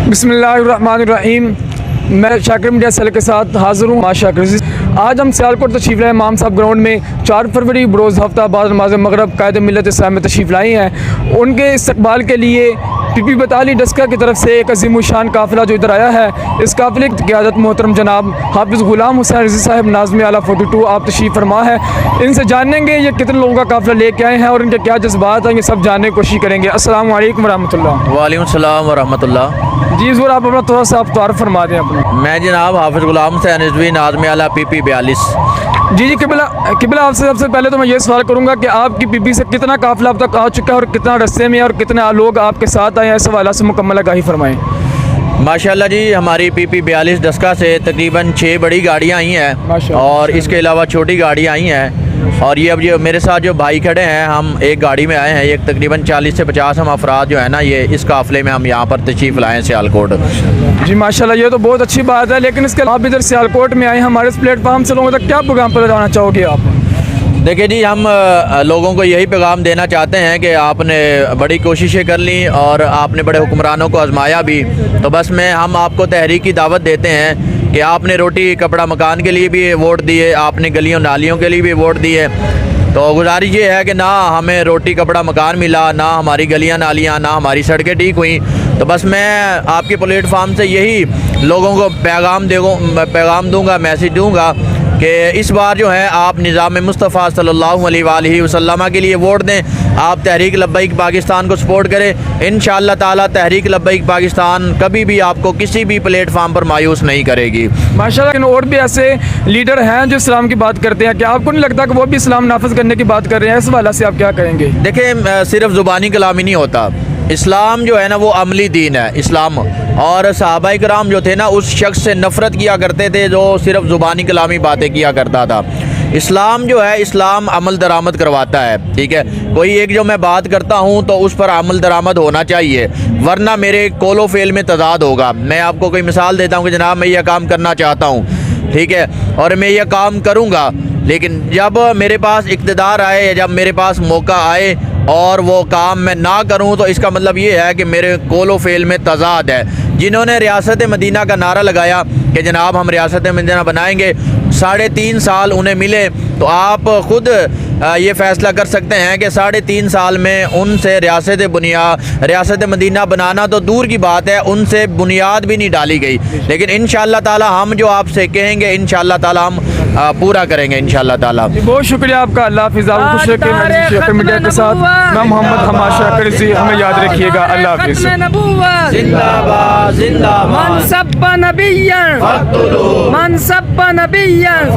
बिस्मिल्लाहिर्रहमानिर्रहीम। मैं Shakir media cell के साथ हाज़िर हूँ। आज हम सियालकोट तशरीफ़ लाए इमाम साहब ग्राउंड में 4 फरवरी बरोज़ हफ्ता बाद नमाज़ मगरब कायद मिल्लत इस्लाम में तशरीफ़ लाई हैं। उनके इस्तकबाल के लिए पीपी बताली डस्का की तरफ से एक अजीम शान काफ़िला जो इधर आया है, इस काफ़िले की क़यादत मोहतरम जनाब हाफिज़ ग़ुलाम हुसैन रज़ी साहब नाज़िम आला 42 आप तशरीफ़ फरमा है। इनसे जानेंगे ये कितने लोगों का काफ़िला लेके आए हैं और इनके क्या जज्बात हैं, ये सब जानने की कोशिश करेंगे। अस्सलामु अलैकुम वरहमतुल्लाह। वालेकुम सलाम वरहमतुल्लाह। जी ज़रूर, आप अपना थोड़ा सा आप तारुफ़ फरमा दें अपना। मैं जनाब हाफिज़ ग़ुलाम हुसैन रिज़वी नाज़िम आला PP 42। जी किबला आपसे सबसे पहले तो मैं ये सवाल करूंगा कि आपकी पीपी से कितना काफ़िला अब तक आ चुका है और कितना रस्ते में और कितने लोग आपके साथ आए हैं, इस हवाले से मुकम्मल आगाही फरमाएं। माशाल्लाह जी, हमारी PP 42 डस्का से तकरीबन 6 बड़ी गाड़ियाँ आई हैं और इसके अलावा छोटी गाड़ियाँ आई हैं। और ये अब जो मेरे साथ जो भाई खड़े हैं, हम एक गाड़ी में आए हैं। ये तकरीबन 40 से 50 हम अफराद जो है ना, ये इस काफ़िले में हम यहाँ पर तशरीफ़ लाए हैं सियालकोट। जी माशाल्लाह, ये तो बहुत अच्छी बात है। लेकिन इसके आप इधर सियालकोट में आए, हमारे इस प्लेटफार्म से लोगों तक क्या पैगाम पहुँचाना चाहोगे आप? देखिए जी, हम लोगों को यही पैगाम देना चाहते हैं कि आपने बड़ी कोशिशें कर ली और आपने बड़े हुक्मरानों को आजमाया भी, तो बस हम आपको तहरीक की दावत देते हैं कि आपने रोटी कपड़ा मकान के लिए भी वोट दिए, आपने गलियों नालियों के लिए भी वोट दिए। तो गुजारिश ये है कि ना हमें रोटी कपड़ा मकान मिला, ना हमारी गलियां नालियां, ना हमारी सड़कें ठीक हुई। तो बस मैं आपके प्लेटफार्म से यही लोगों को पैगाम दूंगा, मैसेज दूंगा कि इस बार जो है आप निज़ाम मुस्तफ़ा सल्लल्लाहु अलैहि वसल्लम के लिए वोट दें। आप तहरीक लब्बैक पाकिस्तान को सपोर्ट करें। इंशाअल्लाह ताला तहरीक लब्बैक पाकिस्तान कभी भी आपको किसी भी प्लेटफार्म पर मायूस नहीं करेगी। माशाल्लाह। और भी ऐसे लीडर हैं जो इस्लाम की बात करते हैं, क्या आपको नहीं लगता कि वो भी इस्लाम नाफिज करने की बात कर रहे हैं? इस वाला से आप क्या कहेंगे? देखें, सिर्फ ज़ुबानी कलामी नहीं होता। इस्लाम जो है ना वो अमली दीन है इस्लाम। और सहाबा इकराम जो थे ना, उस शख्स से नफ़रत किया करते थे जो सिर्फ ज़ुबानी कलामी बातें किया करता था। इस्लाम जो है, इस्लाम अमल दरामद करवाता है। ठीक है, कोई एक जो मैं बात करता हूँ तो उस पर अमल दरामद होना चाहिए, वरना मेरे कोलो फेल में तजाद होगा। मैं आपको कोई मिसाल देता हूँ कि जनाब मैं यह काम करना चाहता हूँ, ठीक है, और मैं यह काम करूँगा, लेकिन जब मेरे पास इक़्तिदार आए या जब मेरे पास मौका आए और वो काम मैं ना करूं, तो इसका मतलब ये है कि मेरे कोलो फेल में तजाद है। जिन्होंने रियासत मदीना का नारा लगाया कि जनाब हम रियासत मदीना बनाएंगे, 3.5 साल उन्हें मिले, तो आप ख़ुद ये फ़ैसला कर सकते हैं कि 3.5 साल में उनसे रियासत मदीना बनाना तो दूर की बात है, उनसे बुनियाद भी नहीं डाली गई। लेकिन इंशाअल्लाह ताला हम जो आपसे कहेंगे इंशाअल्लाह ताला हम पूरा करेंगे इंशाअल्लाह ताला। बहुत शुक्रिया आपका। अल्लाह हाफ़िज़। आप खुश रखें शाकिर मीडिया के साथ। मैं मोहम्मद हमाद शाकिर जी, हमें याद रखिएगा। अल्लाह हाफ़िज़। जिंदाबाद जिंदाबाद। मन सब्बा नबिय्यन